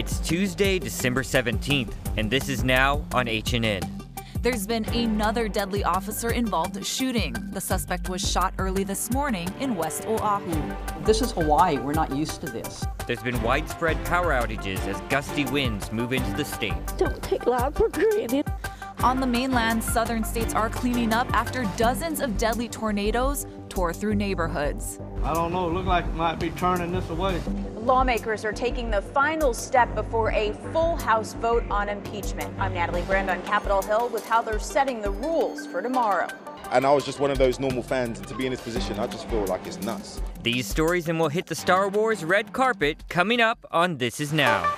It's Tuesday, December 17th, and this is now on HNN. There's been another deadly officer-involved shooting. The suspect was shot early this morning in West Oahu. This is Hawaii. We're not used to this. There's been widespread power outages as gusty winds move into the state. Don't take life for granted. On the mainland, southern states are cleaning up after dozens of deadly tornadoes tore through neighborhoods. I don't know, it looks like it might be turning this away. Lawmakers are taking the final step before a full House vote on impeachment. I'm Natalie Brand on Capitol Hill with how they're setting the rules for tomorrow. And I was just one of those normal fans, and to be in this position, I just feel like it's nuts. These stories and we'll hit the Star Wars red carpet coming up on This Is Now.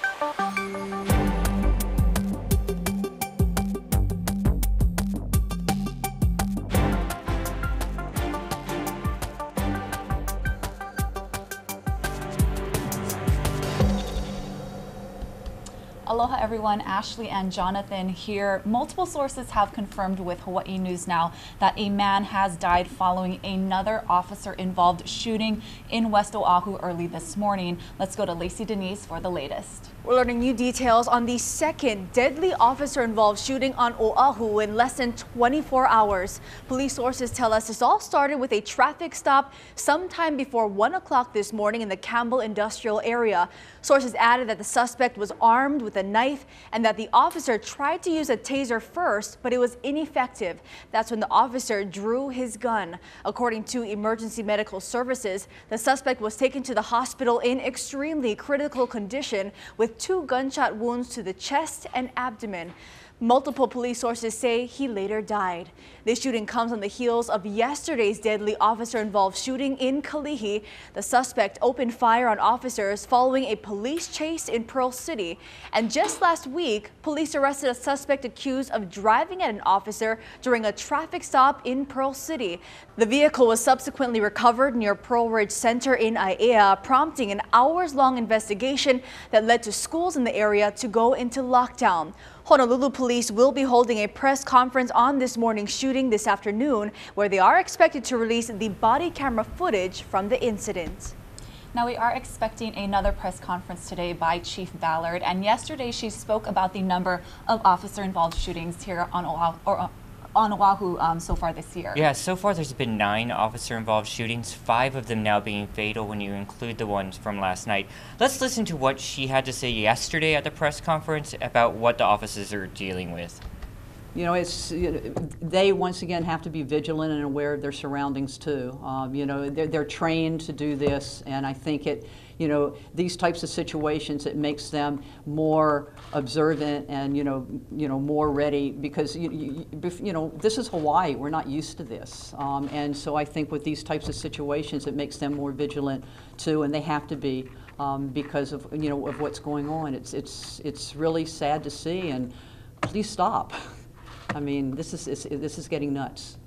Aloha everyone, Ashley and Jonathan here. Multiple sources have confirmed with Hawaii News Now that a man has died following another officer-involved shooting in West Oahu early this morning. Let's go to Lacey Denise for the latest. We're learning new details on the second deadly officer-involved shooting on Oahu in less than 24 hours. Police sources tell us this all started with a traffic stop sometime before 1 o'clock this morning in the Campbell Industrial Area. Sources added that the suspect was armed with a knife and that the officer tried to use a taser first, but it was ineffective. That's when the officer drew his gun. According to emergency medical services, the suspect was taken to the hospital in extremely critical condition with 2 gunshot wounds to the chest and abdomen. Multiple police sources say he later died. This shooting comes on the heels of yesterday's deadly officer-involved shooting in Kalihi. The suspect opened fire on officers following a police chase in Pearl City. And just last week, police arrested a suspect accused of driving at an officer during a traffic stop in Pearl City. The vehicle was subsequently recovered near Pearl Ridge Center in Aiea, prompting an hours-long investigation that led to schools in the area to go into lockdown. Honolulu police will be holding a press conference on this morning's shooting this afternoon, where they are expected to release the body camera footage from the incident. Now we are expecting another press conference today by Chief Ballard, and yesterday she spoke about the number of officer-involved shootings here on Oahu so far this year. Yeah, so far there's been 9 officer-involved shootings, 5 of them now being fatal when you include the ones from last night. Let's listen to what she had to say yesterday at the press conference about what the officers are dealing with. You know, they once again have to be vigilant and aware of their surroundings too. You know, they're trained to do this, and I think these types of situations, it makes them more observant and more ready, because this is Hawaii. We're not used to this, and so I think with these types of situations, it makes them more vigilant too, and they have to be because of of what's going on. It's really sad to see, and please stop. I mean, this is getting nuts.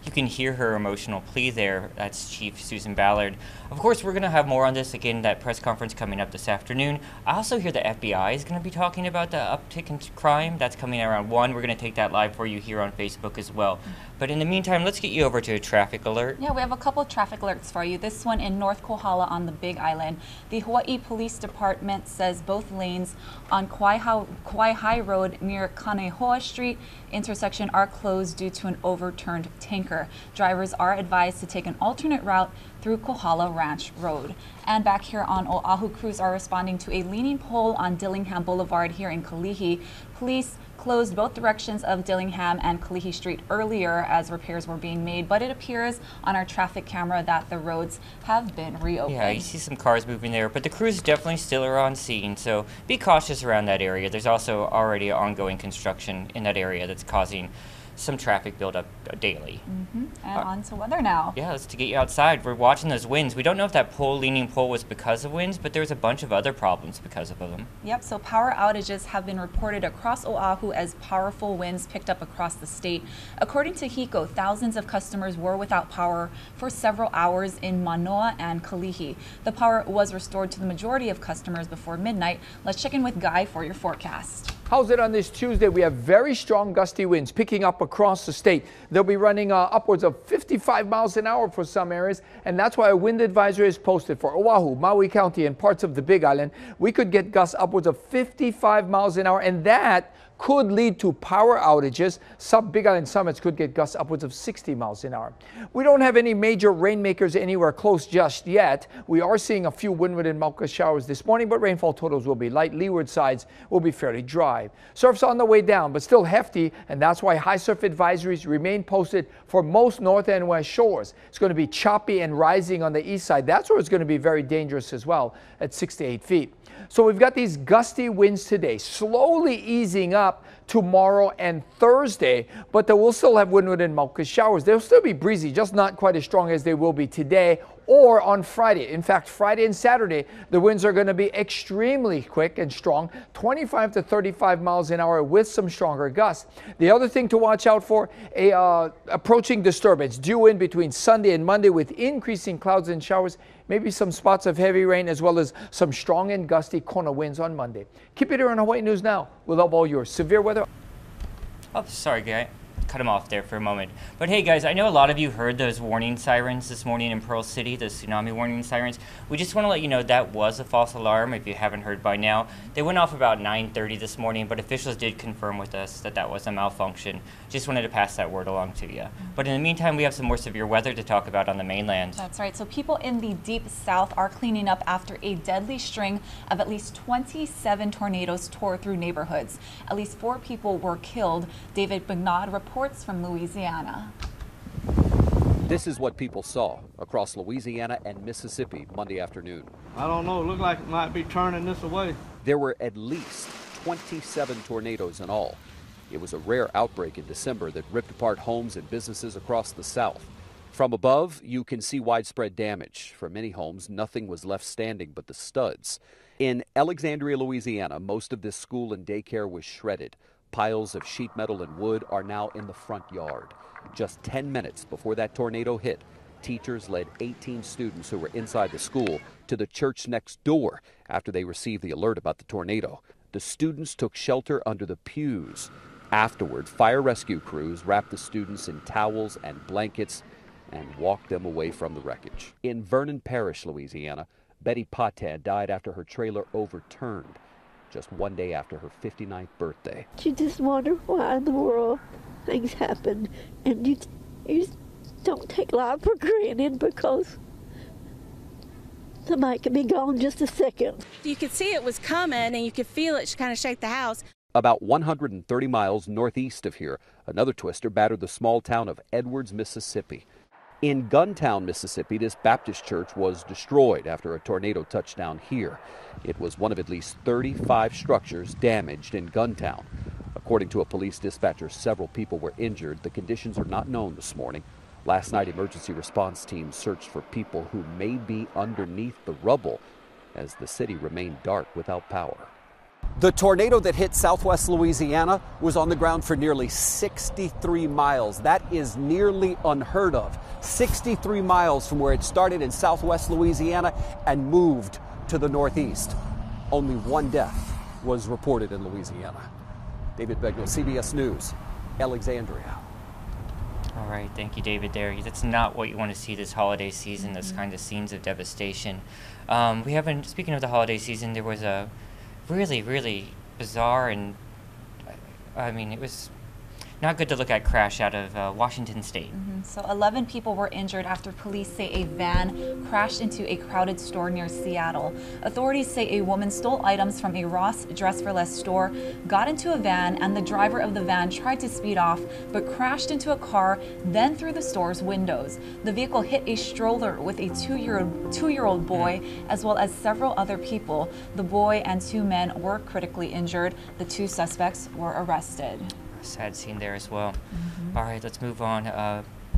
You can hear her emotional plea there. That's Chief Susan Ballard. Of course, we're going to have more on this again, that press conference coming up this afternoon. I also hear the FBI is going to be talking about the uptick in crime. That's coming around 1. We're going to take that live for you here on Facebook as well. But in the meantime, let's get you over to a traffic alert. Yeah, we have a couple of traffic alerts for you. This one in North Kohala on the Big Island. The Hawaii Police Department says both lanes on Kauai High Road near Kanehoa Street intersection are closed due to an overturned tanker. Drivers are advised to take an alternate route through Kohala Ranch Road. And back here on Oahu, crews are responding to a leaning pole on Dillingham Boulevard here in Kalihi. Police closed both directions of Dillingham and Kalihi Street earlier as repairs were being made, but it appears on our traffic camera that the roads have been reopened. Yeah, you see some cars moving there, but the crews definitely still are on scene, so be cautious around that area. There's also already ongoing construction in that area that's causing some traffic buildup daily. And on to weather now. Yeah, let's to get you outside. We're watching those winds. We don't know if that leaning pole was because of winds, but there's a bunch of other problems because of them. Yep, so power outages have been reported across Oahu as powerful winds picked up across the state. According to HECO, thousands of customers were without power for several hours in Manoa and Kalihi. The power was restored to the majority of customers before midnight. Let's check in with Guy for your forecast. How's it on this Tuesday? We have very strong gusty winds picking up across the state. They'll be running upwards of 55 miles an hour for some areas, and that's why a wind advisory is posted for Oahu, Maui County, and parts of the Big Island. We could get gusts upwards of 55 miles an hour, and that could lead to power outages. Some Big Island summits could get gusts upwards of 60 miles an hour. We don't have any major rainmakers anywhere close just yet. We are seeing a few windward and Mauka showers this morning, but rainfall totals will be light. Leeward sides will be fairly dry. Surf's on the way down, but still hefty, and that's why high surf advisories remain posted for most north and west shores. It's going to be choppy and rising on the east side. That's where it's going to be very dangerous as well at 6 to 8 feet. So we've got these gusty winds today, slowly easing up tomorrow and Thursday, but they will still have windward and Mauka showers. They'll still be breezy, just not quite as strong as they will be today or on Friday. In fact, Friday and Saturday, the winds are going to be extremely quick and strong, 25 to 35 miles an hour with some stronger gusts. The other thing to watch out for, approaching disturbance due in between Sunday and Monday with increasing clouds and showers, maybe some spots of heavy rain, as well as some strong and gusty Kona winds on Monday. Keep it here on Hawaii News Now. We'll have all your severe weather. Oh, sorry, guy. Cut him off there for a moment. But hey, guys, I know a lot of you heard those warning sirens this morning in Pearl City, the tsunami warning sirens. We just want to let you know that was a false alarm if you haven't heard by now. They went off about 9:30 this morning, but officials did confirm with us that that was a malfunction. Just wanted to pass that word along to you. But in the meantime, we have some more severe weather to talk about on the mainland. That's right. So people in the deep south are cleaning up after a deadly string of at least 27 tornadoes tore through neighborhoods. At least 4 people were killed. David Bignod reports from Louisiana. This is what people saw across Louisiana and Mississippi Monday afternoon. I don't know, it looked like it might be turning this way. There were at least 27 tornadoes in all. It was a rare outbreak in December that ripped apart homes and businesses across the South. From above, you can see widespread damage. For many homes, nothing was left standing but the studs. In Alexandria, Louisiana, most of this school and daycare was shredded. Piles of sheet metal and wood are now in the front yard. Just 10 minutes before that tornado hit, teachers led 18 students who were inside the school to the church next door after they received the alert about the tornado. The students took shelter under the pews. Afterward, fire rescue crews wrapped the students in towels and blankets and walked them away from the wreckage. In Vernon Parish, Louisiana, Betty Patin died after her trailer overturned just one day after her 59th birthday. You just wonder why in the world things happen, and you just don't take life for granted because somebody could be gone just a second. You could see it was coming and you could feel it kind of shake the house. About 130 miles northeast of here, another twister battered the small town of Edwards, Mississippi. In Guntown, Mississippi, this Baptist church was destroyed after a tornado touched down here. It was one of at least 35 structures damaged in Guntown. According to a police dispatcher, several people were injured. The conditions are not known this morning. Last night, emergency response teams searched for people who may be underneath the rubble as the city remained dark without power. The tornado that hit southwest Louisiana was on the ground for nearly 63 miles. That is nearly unheard of. 63 miles from where it started in southwest Louisiana and moved to the northeast. Only one death was reported in Louisiana. David Bignod, CBS News, Alexandria. All right, thank you, David. There, that's not what you want to see this holiday season. Those kind of scenes of devastation. We haven't. Speaking of the holiday season, there was a really bizarre and I mean it was not good to look at crash out of Washington State. So 11 people were injured after police say a van crashed into a crowded store near Seattle. Authorities say a woman stole items from a Ross Dress for Less store, got into a van, and the driver of the van tried to speed off but crashed into a car, then through the store's windows. The vehicle hit a stroller with a two-year-old boy as well as several other people. The boy and 2 men were critically injured. The 2 suspects were arrested. Sad scene there as well. All right, let's move on.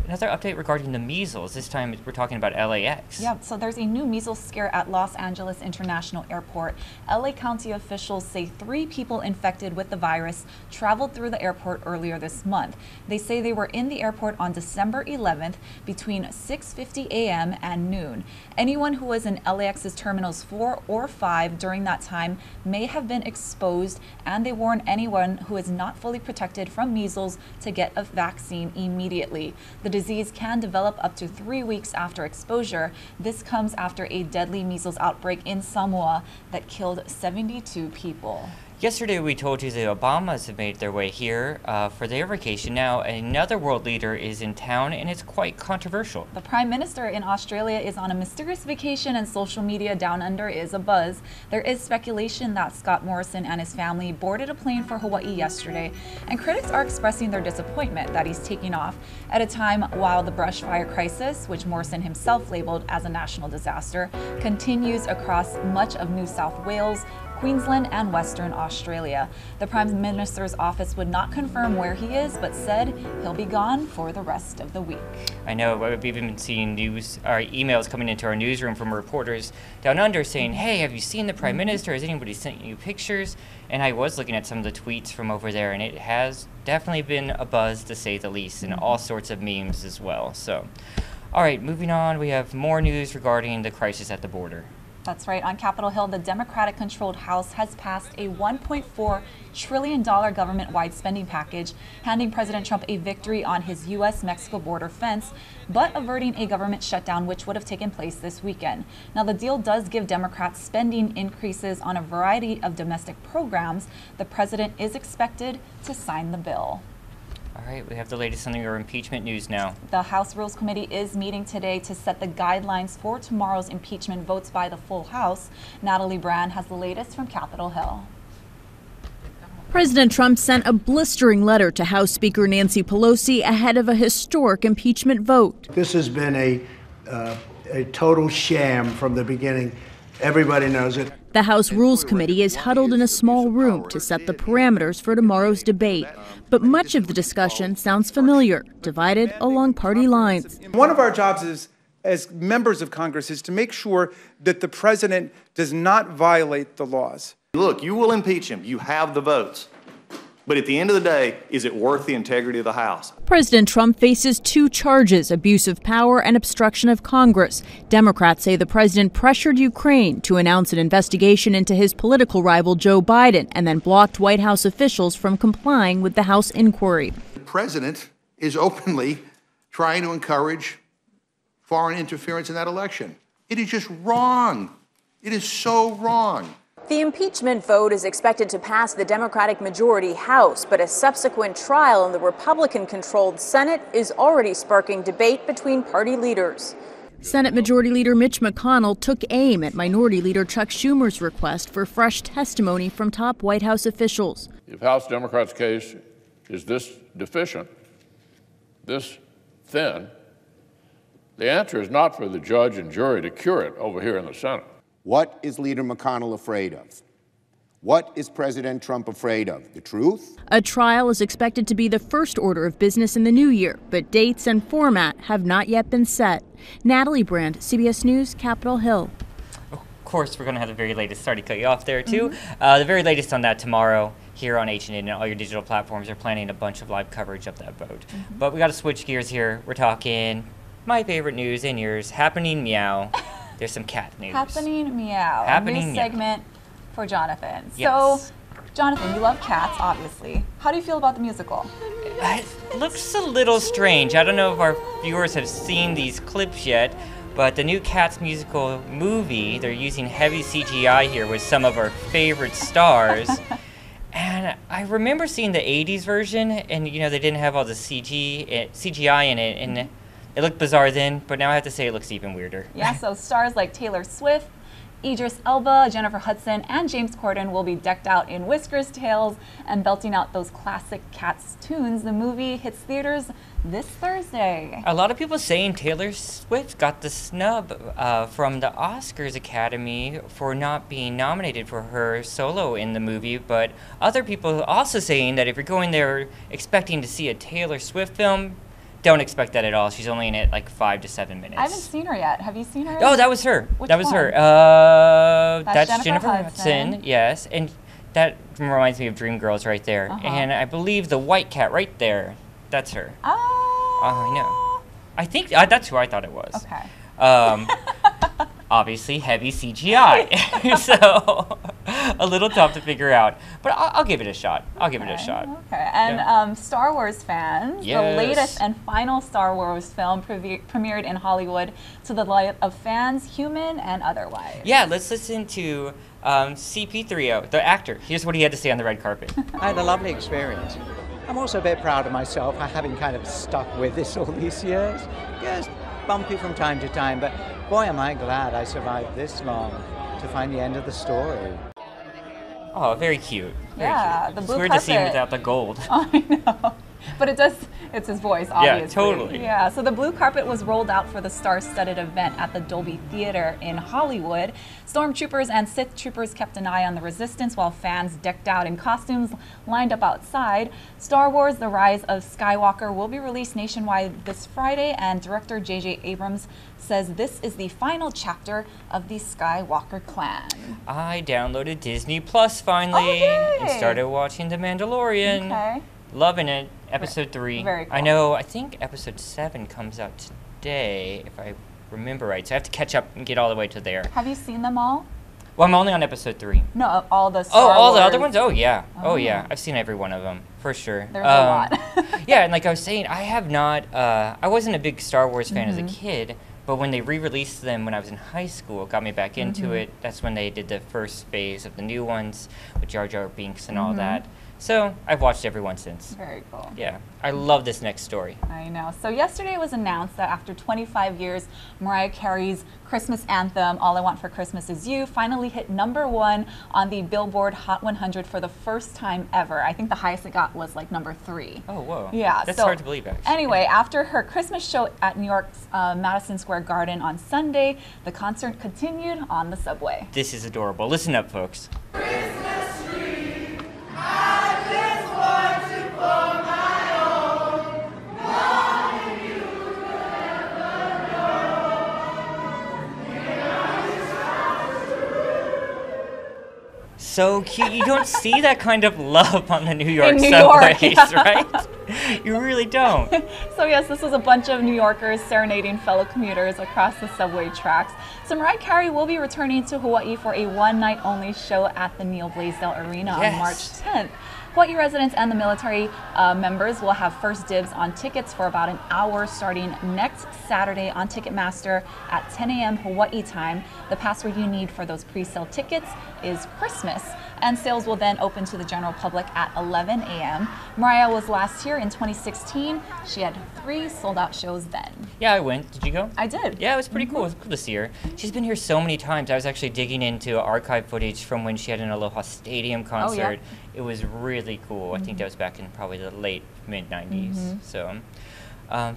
another update regarding the measles. This time we're talking about LAX. Yeah, so there's a new measles scare at Los Angeles International Airport. LA County officials say 3 people infected with the virus traveled through the airport earlier this month. They say they were in the airport on December 11th between 6:50 a.m. and noon. Anyone who was in LAX's terminals 4 or 5 during that time may have been exposed, and they warn anyone who is not fully protected from measles to get a vaccine immediately. The disease can develop up to 3 weeks after exposure. This comes after a deadly measles outbreak in Samoa that killed 72 people. Yesterday we told you the Obamas have made their way here for their vacation. Now another world leader is in town, and it's quite controversial. The Prime Minister in Australia is on a mysterious vacation, and social media down under is abuzz. There is speculation that Scott Morrison and his family boarded a plane for Hawaii yesterday, and critics are expressing their disappointment that he's taking off at a time while the brush fire crisis, which Morrison himself labeled as a national disaster, continues across much of New South Wales, Queensland, and Western Australia. The Prime Minister's office would not confirm where he is, but said he'll be gone for the rest of the week. I know, we've even been seeing emails coming into our newsroom from reporters down under saying, hey, have you seen the Prime Minister? Has anybody sent you pictures? And I was looking at some of the tweets from over there, and it has definitely been a buzz, to say the least, and all sorts of memes as well. So, all right, moving on, we have more news regarding the crisis at the border. That's right. On Capitol Hill, the Democratic-controlled House has passed a $1.4 trillion government-wide spending package, handing President Trump a victory on his U.S.-Mexico border fence, but averting a government shutdown which would have taken place this weekend. Now, the deal does give Democrats spending increases on a variety of domestic programs. The president is expected to sign the bill. All right, we have the latest on your impeachment news now. The House Rules Committee is meeting today to set the guidelines for tomorrow's impeachment votes by the full House. Natalie Brand has the latest from Capitol Hill. President Trump sent a blistering letter to House Speaker Nancy Pelosi ahead of a historic impeachment vote. This has been a total sham from the beginning. Everybody knows it. The House Rules Committee is huddled in a small room to set the parameters for tomorrow's debate. But much of the discussion sounds familiar, divided along party lines. One of our jobs as members of Congress is to make sure that the president does not violate the laws. Look, you will impeach him. You have the votes. But at the end of the day, is it worth the integrity of the House? President Trump faces 2 charges, abuse of power and obstruction of Congress. Democrats say the president pressured Ukraine to announce an investigation into his political rival Joe Biden and then blocked White House officials from complying with the House inquiry. The president is openly trying to encourage foreign interference in that election. It is just wrong. It is so wrong. The impeachment vote is expected to pass the Democratic majority House, but a subsequent trial in the Republican-controlled Senate is already sparking debate between party leaders. Senate Majority Leader Mitch McConnell took aim at Minority Leader Chuck Schumer's request for fresh testimony from top White House officials. If House Democrats' case is this deficient, this thin, the answer is not for the judge and jury to cure it over here in the Senate. What is Leader McConnell afraid of? What is President Trump afraid of? The truth? A trial is expected to be the first order of business in the new year, but dates and format have not yet been set. Natalie Brand, CBS News, Capitol Hill. Of course, we're going to have the very latest. Sorry to cut you off there, too. The very latest on that tomorrow here on HNN and all your digital platforms are planning a bunch of live coverage of that vote. But we got to switch gears here. We're talking my favorite news and yours, Happening Meow. There's some cat news. Happening Meow, Happening a news Meow. segment for Jonathan. Yes. So, Jonathan, you love cats, obviously. How do you feel about the musical? It looks a little strange. I don't know if our viewers have seen these clips yet, but the new Cats musical movie, they're using heavy CGI here with some of our favorite stars. And I remember seeing the 80s version, and you know, they didn't have all the CGI in it, and it looked bizarre then, but now I have to say it looks even weirder. Yeah, so stars like Taylor Swift, Idris Elba, Jennifer Hudson, and James Corden will be decked out in whiskers, tails, and belting out those classic Cats tunes. The movie hits theaters this Thursday. A lot of people saying Taylor Swift got the snub from the Oscars Academy for not being nominated for her solo in the movie, but other people also saying that if you're going there expecting to see a Taylor Swift film, don't expect that at all. She's only in it like 5 to 7 minutes. I haven't seen her yet. Have you seen her? Oh, that was her. Which that was one? her. That's Jennifer Hudson. Yes, and that reminds me of Dreamgirls right there. And I believe the white cat right there, that's her. Oh. I know. I think that's who I thought it was. Okay. Obviously, heavy CGI, so a little tough to figure out. But I'll give it a shot. I'll give it a shot. Okay, and Star Wars fans, Yes. the latest and final Star Wars film premiered in Hollywood to the delight of fans, human and otherwise. Yeah, let's listen to CP3O, the actor. Here's what he had to say on the red carpet. I had a lovely experience. I'm also a bit proud of myself for having kind of stuck with this all these years. Yes, bumpy from time to time, but boy, am I glad I survived this long to find the end of the story. Oh, very cute. Very Yeah, cute. the It's blue weird to see him carpet. without the gold. I know. But it's his voice, obviously. Yeah, totally. Yeah, so the blue carpet was rolled out for the star-studded event at the Dolby Theater in Hollywood. Stormtroopers and Sith troopers kept an eye on the resistance while fans decked out in costumes lined up outside. Star Wars: The Rise of Skywalker will be released nationwide this Friday, and director J.J. Abrams says this is the final chapter of the Skywalker clan. I downloaded Disney Plus finally and started watching The Mandalorian. Okay. Loving it. Episode 3. Very cool. I know, I think episode 7 comes out today, if I remember right. So I have to catch up and get all the way to there. Have you seen them all? Well, I'm only on episode 3. No, all the Star all the Wars. other ones? Oh, yeah. Oh. Oh, yeah. I've seen every one of them, for sure. There's a lot. Yeah, and like I was saying, I have not, I wasn't a big Star Wars fan as a Mhm. kid, but when they re-released them when I was in high school, it got me back into Mhm. it. That's when they did the first phase of the new ones with Jar Jar Binks and all Mhm. that. So I've watched every one since. Very cool. Yeah, I love this next story. I know. So yesterday it was announced that after 25 years, Mariah Carey's Christmas anthem, All I Want for Christmas Is You, finally hit #1 on the Billboard Hot 100 for the first time ever. I think the highest it got was like #3. Oh, whoa. Yeah. That's so hard to believe, actually. Anyway, after her Christmas show at New York's Madison Square Garden on Sunday, the concert continued on the subway. This is adorable. Listen up, folks. So cute. You don't see that kind of love on the New York New subways, York, yeah. right? You really don't. So yes, this was a bunch of New Yorkers serenading fellow commuters across the subway tracks. So Mariah Carey will be returning to Hawaii for a one-night-only show at the Neil Blaisdell Arena on March 10th. Hawaii residents and the military members will have first dibs on tickets for about an hour starting next Saturday on Ticketmaster at 10 a.m. Hawaii time. The password you need for those pre-sale tickets is Christmas, and sales will then open to the general public at 11 a.m. Mariah was last here in 2016. She had 3 sold-out shows then. Yeah, I went. Did you go? I did. Yeah, it was pretty cool. It was cool to see her. She's been here so many times. I was actually digging into archive footage from when she had an Aloha Stadium concert. Oh, yeah. It was really cool. I think that was back in probably the late mid-90s. Mhm. So,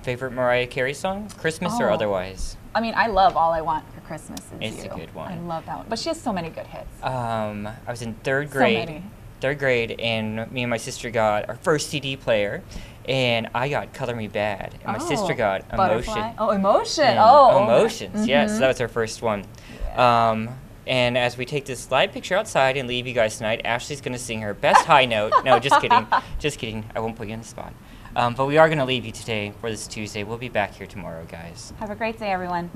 favorite Mariah Carey song? Christmas or Oh. otherwise? I mean, I love All I Want for Christmas Is It's You. a good one. I love that one. But she has so many good hits. I was in third So grade. many. Third grade, and me and my sister got our first CD player, and I got Color Me Bad, and my sister got Butterfly? Emotion. Oh, Emotion. And Oh. Emotions, yes, Mhm. that was our first one. And as we take this live picture outside and leave you guys tonight, Ashley's going to sing her best high note. No, just kidding. Just kidding. I won't put you on the spot. But we are going to leave you today for this Tuesday. We'll be back here tomorrow, guys. Have a great day, everyone.